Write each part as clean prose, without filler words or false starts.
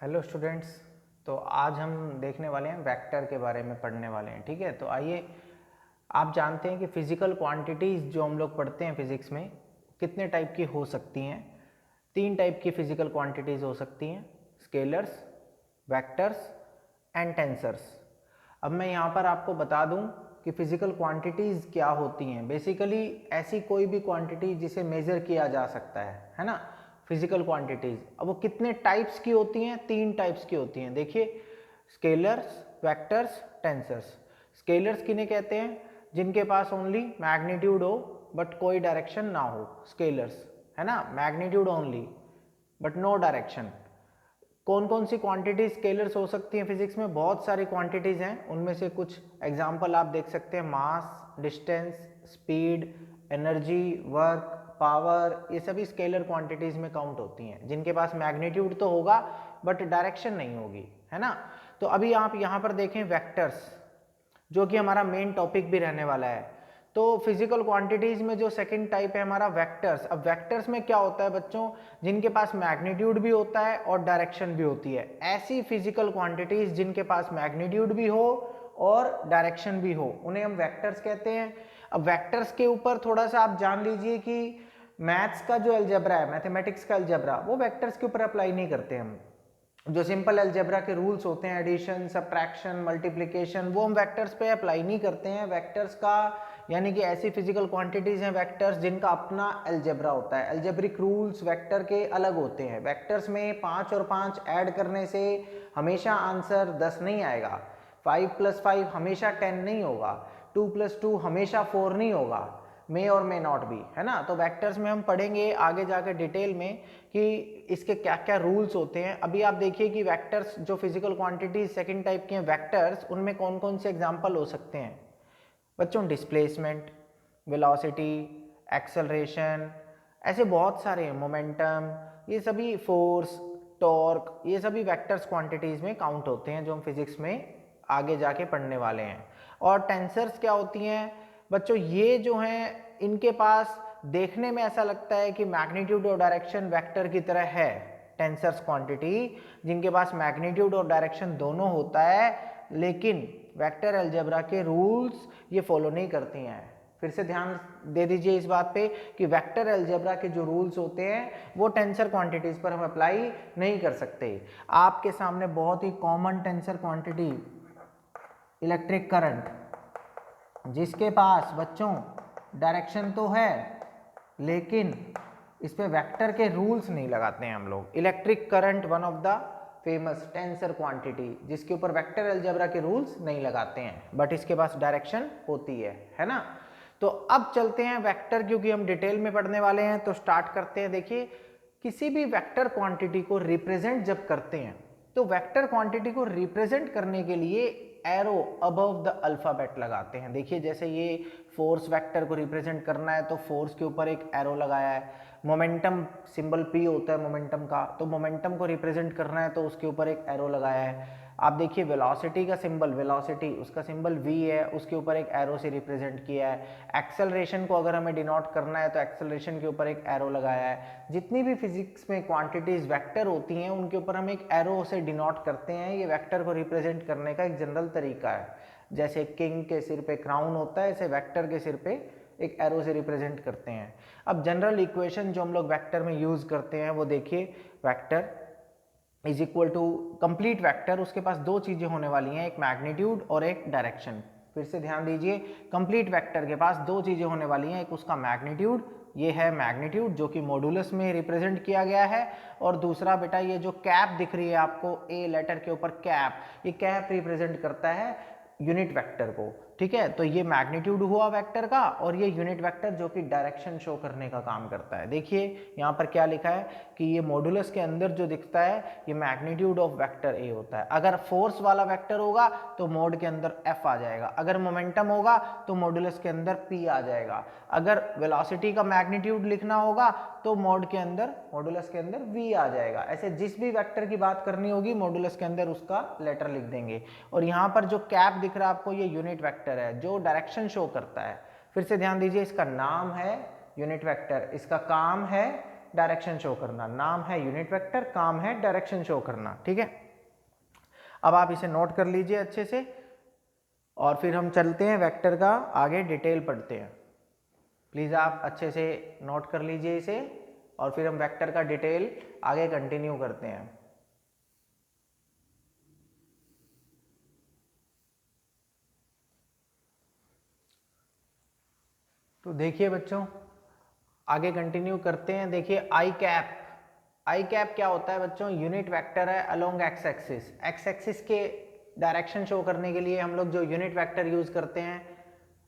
Hello students. तो आज हम देखने वाले हैं वेक्टर के बारे में पढ़ने वाले हैं। ठीक है, तो आइए, आप जानते हैं कि फिजिकल क्वांटिटीज़ जो हम लोग पढ़ते हैं फिजिक्स में कितने टाइप की हो सकती हैं। 3 टाइप की फिजिकल क्वांटिटीज़ हो सकती हैं, स्केलर्स, वेक्टर्स एंड टेंसर्स। अब मैं यहाँ पर आपको बता दूँ कि फिजिकल क्वांटिटीज़ क्या होती हैं। बेसिकली ऐसी कोई भी क्वांटिटी जिसे मेज़र किया जा सकता है ना, फिजिकल क्वांटिटीज़। अब वो कितने टाइप्स की होती हैं? 3 टाइप्स की होती हैं। देखिए, स्केलर्स, वेक्टर्स, टेंसर्स। स्केलर्स किन्हें कहते हैं? जिनके पास ओनली मैग्नीट्यूड हो बट कोई डायरेक्शन ना हो, स्केलर्स, है ना। Magnitude only but no direction. कौन कौन सी क्वांटिटी स्केलर्स हो सकती हैं फिजिक्स में? बहुत सारी क्वांटिटीज हैं, उनमें से कुछ एग्जांपल आप देख सकते हैं। Mass, distance, speed, energy, work, power, ये सभी स्केलर क्वांटिटीज में काउंट होती हैं, जिनके पास मैग्नीट्यूड तो होगा बट डायरेक्शन नहीं होगी, है ना। तो अभी आप यहाँ पर देखें वेक्टर्स, जो कि हमारा मेन टॉपिक भी रहने वाला है। तो फिजिकल क्वांटिटीज में जो सेकंड टाइप है हमारा वेक्टर्स। अब वेक्टर्स में क्या होता है बच्चों? जिनके पास मैग्नीट्यूड भी होता है और डायरेक्शन भी होती है। ऐसी फिजिकल क्वांटिटीज जिनके पास मैग्नीट्यूड भी हो और डायरेक्शन भी हो, उन्हें हम वेक्टर्स कहते हैं। अब वेक्टर्स के ऊपर थोड़ा सा आप जान लीजिए कि मैथ्स का जो अलजेब्रा है, मैथमेटिक्स का अलजेब्रा, वो वेक्टर्स के ऊपर अप्लाई नहीं करते हम। जो सिंपल अलजेब्रा के रूल्स होते हैं, एडिशन, सब्ट्रैक्शन, मल्टीप्लिकेशन, वो हम वेक्टर्स पे अप्लाई नहीं करते हैं। वेक्टर्स का यानी कि ऐसी फिजिकल क्वांटिटीज हैं वेक्टर्स जिनका अपना अलजेब्रा होता है। अलजेब्रिक रूल्स वेक्टर के अलग होते हैं। वेक्टर्स में 5 और 5 ऐड करने से हमेशा आंसर 10 नहीं आएगा। 5 + 5 हमेशा 10 नहीं होगा। 2 + 2 हमेशा 4 नहीं होगा। मे और मे नॉट भी, है ना। तो वेक्टर्स में हम पढ़ेंगे आगे जाकर डिटेल में कि इसके क्या क्या रूल्स होते हैं। अभी आप देखिए कि वेक्टर्स जो फिजिकल क्वांटिटीज सेकंड टाइप के हैं वेक्टर्स, उनमें कौन कौन से एग्जांपल हो सकते हैं बच्चों? डिस्प्लेसमेंट, वेलोसिटी, एक्सेलरेशन, ऐसे बहुत सारे हैं, मोमेंटम, ये सभी, फोर्स, टॉर्क, ये सभी वेक्टर्स क्वांटिटीज में काउंट होते हैं, जो हम फिजिक्स में आगे जाके पढ़ने वाले हैं। और टेंसर्स क्या होती हैं बच्चों? ये जो हैं, इनके पास देखने में ऐसा लगता है कि मैग्नीट्यूड और डायरेक्शन वेक्टर की तरह है। टेंसर्स क्वांटिटी जिनके पास मैग्नीट्यूड और डायरेक्शन दोनों होता है, लेकिन वेक्टर अलजेब्रा के रूल्स ये फॉलो नहीं करती हैं। फिर से ध्यान दे दीजिए इस बात पे कि वेक्टर अलजेब्रा के जो रूल्स होते हैं वो टेंसर क्वांटिटीज पर हम अप्लाई नहीं कर सकते। आपके सामने बहुत ही common tensor quantity electric current, जिसके पास बच्चों डायरेक्शन तो है लेकिन इस पे वेक्टर के रूल्स नहीं लगाते हैं हम लोग। Electric current one of the famous tensor quantity जिसके ऊपर वेक्टर अलजेब्रा के रूल्स नहीं लगाते हैं बट इसके पास डायरेक्शन होती है ना। तो अब चलते हैं वेक्टर, क्योंकि हम डिटेल में पढ़ने वाले हैं, तो स्टार्ट करते हैं। देखिए, किसी भी वेक्टर क्वांटिटी को रिप्रेजेंट जब करते हैं तो वेक्टर क्वांटिटी को रिप्रेजेंट करने के लिए एरो अबव द अल्फाबेट लगाते हैं। देखिए, जैसे ये फोर्स वेक्टर को रिप्रेजेंट करना है तो फोर्स के ऊपर एक एरो लगाया है। मोमेंटम सिंबल P होता है मोमेंटम का, तो मोमेंटम को रिप्रेजेंट करना है तो उसके ऊपर एक एरो लगाया है। आप देखिए वेलोसिटी का सिंबल, वेलोसिटी उसका सिंबल V है, उसके ऊपर एक एरो से रिप्रेजेंट किया है। एक्सेलरेशन को अगर हमें डिनोट करना है तो एक्सेलरेशन के ऊपर एक एरो लगाया है। जितनी भी फिजिक्स में क्वांटिटीज वेक्टर होती हैं उनके ऊपर हम एक एरो से डिनोट करते हैं। ये वेक्टर को रिप्रेजेंट करने का एक जनरल तरीका है। जैसे किंग के सिर पे क्राउन होता है, ऐसे वेक्टर के सिर पे एक एरो से रिप्रेजेंट करते हैं। अब जनरल इक्वेशन जो हम लोग वेक्टर में यूज करते हैं वो देखिए, vector is equal to complete vector, उसके पास 2 चीजें होने वाली हैं, एक मैग्नीट्यूड और एक डायरेक्शन। फिर से ध्यान दीजिए, कंप्लीट वेक्टर के पास 2 चीजें होने वाली हैं, एक उसका मैग्नीट्यूड, ये है मैग्नीट्यूड जो कि मॉडुलस में रिप्रेजेंट किया गया है, और दूसरा बेटा ये जो कैप दिख रही है आपको ए लेटर के ऊपर कैप, ये कैप रिप्रेजेंट करता है यूनिट वेक्टर को। ठीक है, तो ये मैग्नीट्यूड हुआ वेक्टर का, और ये यूनिट वेक्टर जो कि डायरेक्शन शो करने का काम करता है। देखिए यहाँ पर क्या लिखा है कि ये मॉडुलस के अंदर जो दिखता है ये मैग्नीट्यूड ऑफ वेक्टर ए होता है। अगर फोर्स वाला वेक्टर होगा तो मोड के अंदर एफ आ जाएगा, अगर मोमेंटम होगा तो मॉडुलस के अंदर पी आ जाएगा, अगर वेलोसिटी का मैग्नीट्यूड लिखना होगा तो मोड के अंदर, मॉडुलस के अंदर वी आ जाएगा। ऐसे जिस भी वेक्टर की बात करनी होगी मॉडुलस के अंदर उसका लेटर लिख देंगे। और यहाँ पर जो कैप दिख रहा है आपको, ये यूनिट वेक्टर है जो डायरेक्शन शो करता है। फिर से ध्यान दीजिए, इसका नाम है यूनिट वेक्टर, इसका काम है डायरेक्शन शो करना। नाम है यूनिट वेक्टर, काम है डायरेक्शन शो करना, ठीक है। अब आप इसे नोट कर लीजिए अच्छे से और फिर हम चलते हैं वेक्टर का आगे डिटेल पढ़ते हैं। प्लीज़ आप अच्छे से नोट कर लीजिए इसे और फिर हम वेक्टर का डिटेल आगे कंटिन्यू करते हैं। तो देखिए बच्चों, आगे कंटिन्यू करते हैं। देखिए आई कैप क्या होता है बच्चों? यूनिट वेक्टर है along x axis. X axis के डायरेक्शन शो करने के लिए हम लोग जो यूनिट वेक्टर यूज करते हैं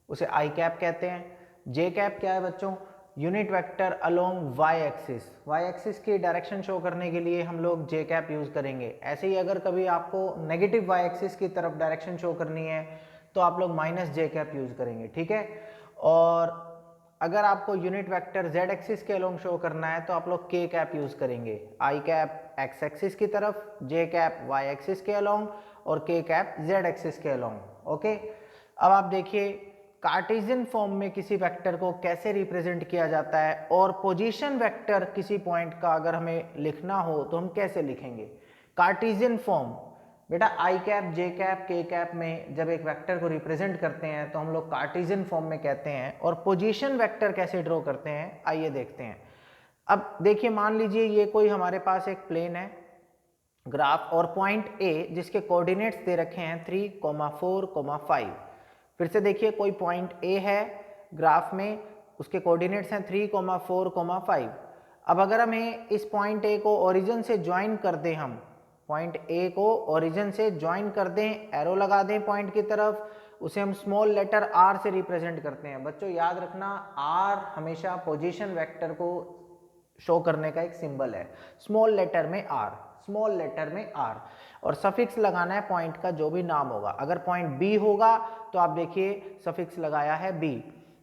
उसे आई कैप कहते हैं। जे कैप क्या है बच्चों? Unit vector along Y axis. Y axis की डायरेक्शन शो करने के लिए हम लोग जे कैप यूज करेंगे। ऐसे ही अगर कभी आपको नेगेटिव वाई एक्सिस की तरफ डायरेक्शन शो करनी है तो आप लोग माइनस जे कैप यूज करेंगे, ठीक है। और अगर आपको यूनिट वेक्टर z एक्सिस के अलोंग शो करना है तो आप लोग k कैप यूज करेंगे। आई कैप x एक्सिस की तरफ, j कैप y एक्सिस के अलोंग और k कैप z एक्सिस के अलोंग। ओके, अब आप देखिए कार्टेशियन फॉर्म में किसी वेक्टर को कैसे रिप्रेजेंट किया जाता है और पोजीशन वेक्टर किसी पॉइंट का अगर हमें लिखना हो तो हम कैसे लिखेंगे। कार्टेशियन फॉर्म बेटा आई कैप जे कैप के कैप में जब एक वेक्टर को रिप्रेजेंट करते हैं तो हम लोग कार्टेशियन फॉर्म में कहते हैं। और पोजीशन वेक्टर कैसे ड्रॉ करते हैं आइए देखते हैं। अब देखिए, मान लीजिए ये कोई हमारे पास एक प्लेन है ग्राफ और पॉइंट ए जिसके कोऑर्डिनेट्स दे रखे हैं 3, 4, 5। फिर से देखिए, कोई पॉइंट ए है ग्राफ में, उसके कोऑर्डिनेट्स हैं 3, 4, 5। अब अगर हमें इस पॉइंट ए को ओरिजिन से ज्वाइन कर दें, हम पॉइंट ए को ओरिजिन से ज्वाइन कर दें, एरो लगा दें पॉइंट की तरफ, उसे हम स्मॉल लेटर आर से रिप्रेजेंट करते हैं। बच्चों याद रखना, आर हमेशा पोजीशन वेक्टर को शो करने का एक सिंबल है। स्मॉल लेटर में आर, स्मॉल लेटर में आर, और सफिक्स लगाना है पॉइंट का जो भी नाम होगा। अगर पॉइंट बी होगा तो आप देखिए सफिक्स लगाया है बी,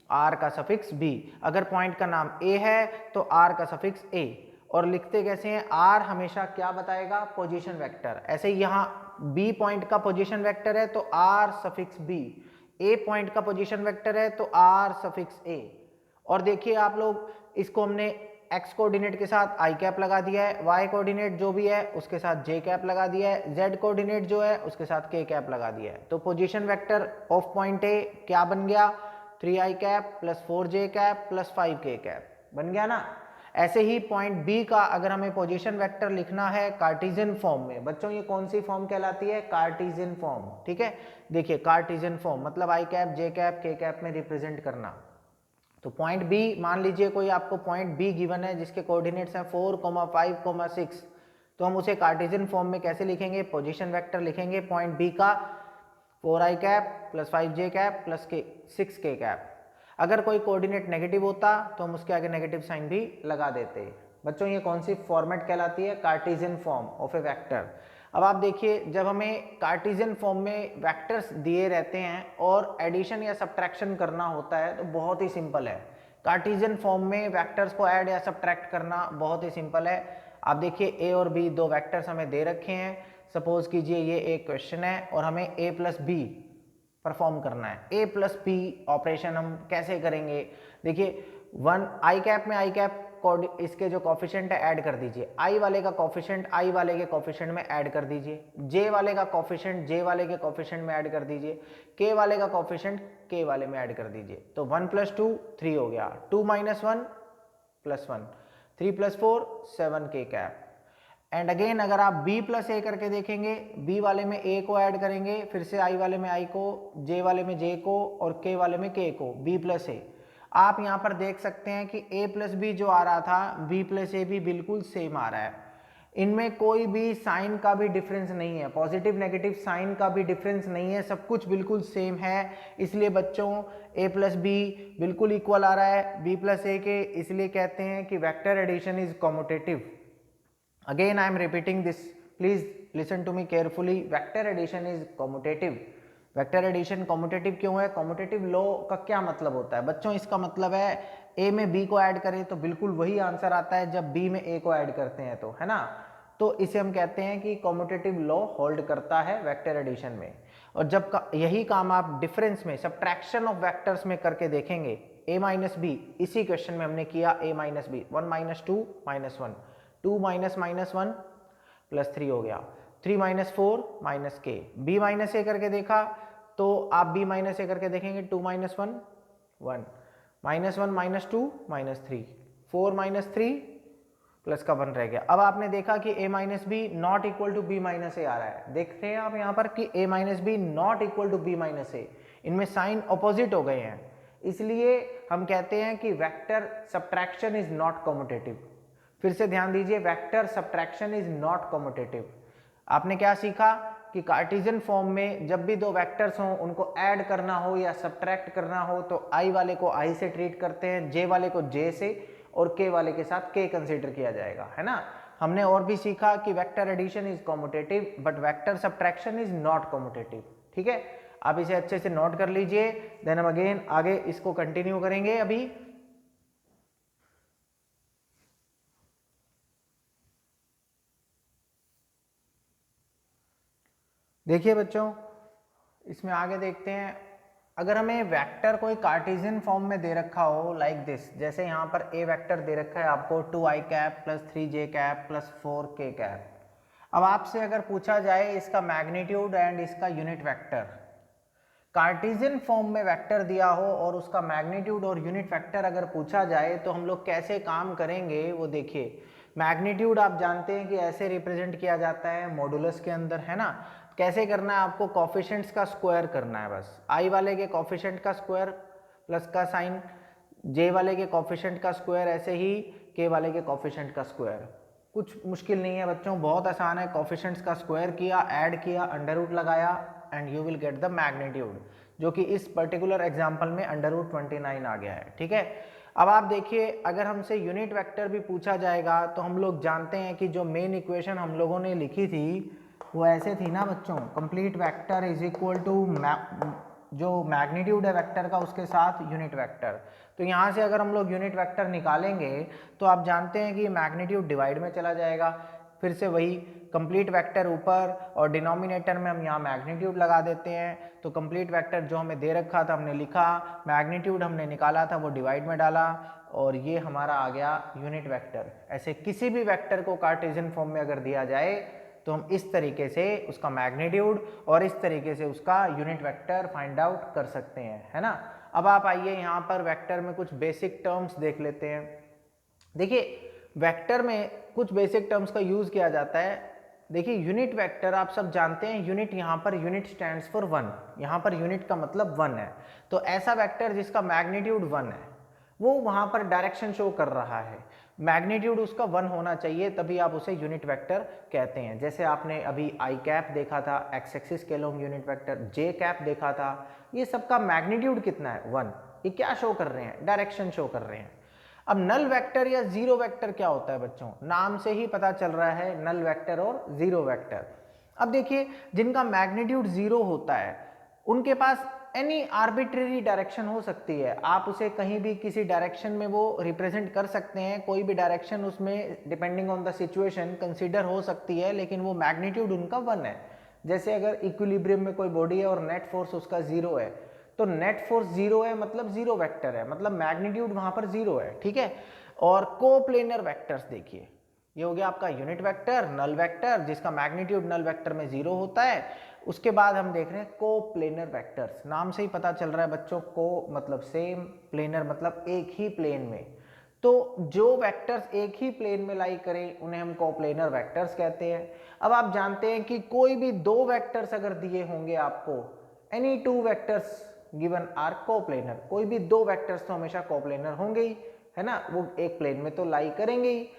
आर का सफिक्स बी। अगर पॉइंट का नाम ए है तो आर का सफिक्स ए। और लिखते कैसे हैं? आर हमेशा क्या बताएगा? Position vector. ऐसे ही यहाँ बी पॉइंट का पोजीशन वेक्टर है तो R suffix B, A point का पोजीशन वेक्टर है तो आर सफिक्स ए। और देखिए आप लोग, इसको हमने एक्स कोऑर्डिनेट के साथ आई कैप लगा दिया है, वाई कोऑर्डिनेट जो भी है उसके साथ जे कैप लगा दिया है, जेड कोऑर्डिनेट जो है उसके साथ के कैप लगा दिया है। तो position vector of point A क्या बन गया? 3i cap plus 4j cap plus 5k cap बन गया ना। ऐसे ही पॉइंट बी का अगर हमें पोजीशन वेक्टर लिखना है कार्टेशियन फॉर्म में, बच्चों ये कौन सी फॉर्म कहलाती है? कार्टेशियन फॉर्म, ठीक है। देखिए कार्टेशियन फॉर्म मतलब आई कैप जे कैप के कैप में रिप्रेजेंट करना। तो पॉइंट बी, मान लीजिए कोई आपको पॉइंट बी गिवन है जिसके कोऑर्डिनेट्स हैं 4, 5, 6, तो हम उसे कार्टेशियन फॉर्म में कैसे लिखेंगे? पोजीशन वेक्टर लिखेंगे पॉइंट बी का 4i cap plus 5j cap plus 6k cap. अगर कोई कोऑर्डिनेट नेगेटिव होता तो हम उसके आगे नेगेटिव साइन भी लगा देते। बच्चों ये कौन सी फॉर्मेट कहलाती है? Cartesian form of A vector. अब आप देखिए, जब हमें कार्टेशियन फॉर्म में वेक्टर्स दिए रहते हैं और एडिशन या सब्ट्रैक्शन करना होता है तो बहुत ही सिंपल है। कार्टेशियन फॉर्म में वेक्टर्स को ऐड या सब्ट्रैक्ट करना बहुत ही सिंपल है। आप देखिए ए और बी दो वेक्टर्स हमें दे रखे हैं। सपोज कीजिए ये एक क्वेश्चन है और हमें a प्लस बी परफॉर्म करना है। a प्लस बी ऑपरेशन हम कैसे करेंगे? देखिए, आई कैप में आई कैप इसके जो कॉफिशिएंट है ऐड कर दीजिए, आई वाले का कॉफिशिएंट आई वाले के कॉफिशिएंट में ऐड कर दीजिए, जे वाले का कॉफिशिएंट जे वाले के कॉफिशिएंट में ऐड कर दीजिए, के वाले का कॉफिशिएंट के वाले में ऐड कर दीजिए। तो 1 + 2 3 हो गया, 2 - 1 + 1, 3 + 4 7k कैप। एंड अगेन अगर आप b प्लस ए करके देखेंगे, b वाले में a को ऐड करेंगे, फिर से i वाले में i को, j वाले में j को और k वाले में k को, b प्लस ए। आप यहाँ पर देख सकते हैं कि a प्लस बी जो आ रहा था b प्लस ए भी बिल्कुल सेम आ रहा है। इनमें कोई भी साइन का भी डिफरेंस नहीं है, पॉजिटिव नेगेटिव साइन का भी डिफरेंस नहीं है, सब कुछ बिल्कुल सेम है। इसलिए बच्चों a प्लस बी बिल्कुल इक्वल आ रहा है b प्लस ए के, इसलिए कहते हैं कि vector addition is commutative. Again I am repeating this, please listen to me carefully, vector addition is commutative। Vector addition commutative क्यों है? कॉम्यूटेटिव लॉ का क्या मतलब होता है बच्चों? इसका मतलब है a में b को ऐड करें तो बिल्कुल वही आंसर आता है जब b में a को ऐड करते हैं, तो है ना। तो इसे हम कहते हैं कि कॉम्यूटेटिव लॉ होल्ड करता है वेक्टर एडिशन में। और जब यही काम आप डिफरेंस में, सब्ट्रैक्शन ऑफ वेक्टर्स में करके देखेंगे a माइनस बी, इसी क्वेश्चन में हमने किया a minus B, 1 minus 2 minus 1, 2 minus minus 1 plus 3 हो गया, 3 माइनस 4 माइनस के, b माइनस ए करके देखा तो आप b माइनस ए करके देखेंगे, 2 minus 1 1 minus 1 minus 2 minus 3, 4 minus 3 plus का 1 रह गया। अब आपने देखा कि a minus b not equal to b minus a आ रहा है, देखते हैं आप यहाँ पर कि a minus b not equal to b minus a, इनमें साइन अपोजिट हो गए हैं, इसलिए हम कहते हैं कि vector subtraction is not commutative. फिर से ध्यान दीजिए, vector subtraction is not commutative. आपने क्या सीखा कि कार्टेशियन फॉर्म में जब भी दो वेक्टर्स हों उनको ऐड करना हो या सब्ट्रैक्ट करना हो तो i वाले को i से ट्रीट करते हैं, j वाले को j से और k वाले के साथ k कंसीडर किया जाएगा, है ना। हमने और भी सीखा कि vector addition is commutative but vector subtraction is not commutative. ठीक है, आप इसे अच्छे से नोट कर लीजिए, देन हम अगेन आगे इसको कंटिन्यू करेंगे। अभी देखिए बच्चों, इसमें आगे देखते हैं, अगर हमें वेक्टर कोई कार्टेशियन फॉर्म में दे रखा हो लाइक दिस, जैसे यहाँ पर a वेक्टर दे रखा है आपको 2i cap plus 3j cap plus 4k cap. अब आपसे अगर पूछा जाए इसका मैग्नीट्यूड एंड इसका यूनिट वेक्टर, कार्टेशियन फॉर्म में वेक्टर दिया हो और उसका मैग्नीट्यूड और यूनिट वेक्टर अगर पूछा जाए तो हम लोग कैसे काम करेंगे वो देखिए। मैग्नीट्यूड आप जानते हैं कि ऐसे रिप्रेजेंट किया जाता है मॉडुलस के अंदर, है ना। कैसे करना है आपको, कोफिशिएंट्स का स्क्वायर करना है बस, i वाले के कोफिशिएंट का स्क्वायर प्लस का साइन, j वाले के कोफिशिएंट का स्क्वायर, ऐसे ही k वाले के कोफिशिएंट का स्क्वायर। कुछ मुश्किल नहीं है बच्चों, बहुत आसान है। कोफिशिएंट्स का स्क्वायर किया, ऐड किया, अंडर रूट लगाया and you will get the magnitude, जो कि इस पर्टिकुलर एग्जांपल में अंडर रूट 29 आ गया है। ठीक है, अब आप देखिए, अगर हमसे यूनिट वेक्टर भी पूछा जाएगा तो हम लोग जानते हैं कि जो मेन इक्वेशन हम लोगों ने लिखी थी वो ऐसे थी ना बच्चों, complete vector is equal to जो मैग्नीट्यूड है वेक्टर का उसके साथ यूनिट वेक्टर। तो यहाँ से अगर हम लोग यूनिट वेक्टर निकालेंगे तो आप जानते हैं कि मैग्नीट्यूड डिवाइड में चला जाएगा, फिर से वही कंप्लीट वेक्टर ऊपर और डिनोमिनेटर में हम यहाँ मैग्नीट्यूड लगा देते हैं। तो कंप्लीट वेक्टर जो हमें दे रखा था हमने लिखा, मैग्नीट्यूड हमने निकाला था वो डिवाइड में डाला और ये हमारा आ गया यूनिट वेक्टर। ऐसे किसी भी वेक्टर को कार्टेशियन फॉर्म में अगर दिया जाए तो हम इस तरीके से उसका मैग्नीट्यूड और इस तरीके से उसका यूनिट वेक्टर फाइंड आउट कर सकते हैं, है ना। अब आप आइए यहाँ पर वेक्टर में कुछ बेसिक टर्म्स देख लेते हैं। देखिए, वेक्टर में कुछ बेसिक टर्म्स का यूज किया जाता है। देखिए, यूनिट वेक्टर आप सब जानते हैं, यूनिट यहाँ पर यूनिट स्टैंड्स फॉर 1, यहाँ पर यूनिट का मतलब 1 है। तो ऐसा वेक्टर जिसका मैग्नीट्यूड 1 है वो वहाँ पर डायरेक्शन शो कर रहा है, मैग्नीट्यूड उसका 1 होना चाहिए, तभी आप उसे यूनिट वेक्टर कहते हैं। जैसे आपने अभी आई कैप देखा था, एक्स एक्सिस के अलोंग यूनिट वेक्टर, जे कैप देखा था, ये सबका मैग्नीट्यूड कितना है 1। ये क्या शो कर रहे हैं, डायरेक्शन शो कर रहे हैं। अब नल वेक्टर या जीरो वेक्टर क्या होता है बच्चों, नाम से ही पता चल रहा है, नल वेक्टर और जीरो वेक्टर। अब देखिए, जिनका मैग्नीट्यूड 0 होता है उनके पास एनी आर्बिट्रेरी डायरेक्शन हो सकती है, आप उसे कहीं भी किसी डायरेक्शन में वो रिप्रेजेंट कर सकते हैं, कोई भी डायरेक्शन उसमें depending on the situation consider हो सकती है, लेकिन वो मैग्नीट्यूड उनका 1 है। जैसे अगर इक्विलिब्रियम में कोई बॉडी है और नेट फोर्स उसका 0 है, तो नेट फोर्स 0 है मतलब जीरो वेक्टर है, मतलब मैग्नीट्यूड वहां पर 0 है। ठीक है, और कोप्लेनर वेक्टर्स देखिए, ये हो गया आपका यूनिट वेक्टर, नल वेक्टर जिसका मैग्नीट्यूड नल वेक्टर में 0 होता है। उसके बाद हम देख रहे हैं कोप्लेनर वेक्टर्स, नाम से ही पता चल रहा है बच्चों, को मतलब सेम, प्लेनर मतलब एक ही प्लेन में। तो जो वेक्टर्स एक ही प्लेन में लाई करें उन्हें हम कोप्लेनर वेक्टर्स कहते हैं। अब आप जानते हैं कि कोई भी दो वेक्टर्स अगर दिए होंगे आपको, any two vectors given are coplanar, कोई भी दो वेक्टर्स तो हमेशा कोप्लेनर होंगे ही, है ना, वो एक प्लेन में तो लाई करेंगे ही।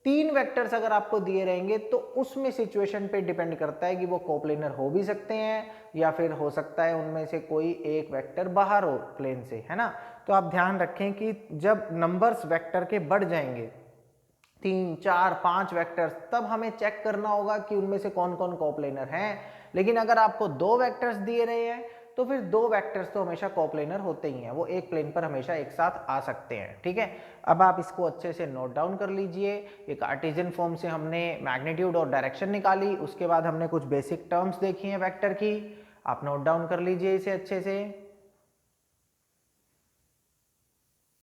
3 वेक्टर्स अगर आपको दिए रहेंगे तो उसमें सिचुएशन पे डिपेंड करता है कि वो कोप्लेनर हो भी सकते हैं या फिर हो सकता है उनमें से कोई एक वेक्टर बाहर हो प्लेन से, है ना। तो आप ध्यान रखें कि जब नंबर्स वेक्टर के बढ़ जाएंगे 3, 4, 5 वेक्टर्स, तब हमें चेक करना होगा कि उनमें से कौन कौन कोप्लेनर हैं। लेकिन अगर आपको 2 वेक्टर्स दिए रहे हैं तो फिर 2 वेक्टर्स तो हमेशा कोप्लेनर होते ही हैं, वो एक प्लेन पर हमेशा एक साथ आ सकते हैं। ठीक है, अब आप इसको अच्छे से नोट डाउन कर लीजिए। ये कार्टेशियन फॉर्म से हमने मैग्नीट्यूड और डायरेक्शन निकाली, उसके बाद हमने कुछ बेसिक टर्म्स देखी हैं वेक्टर की, आप नोट डाउन कर लीजिए इसे अच्छे से।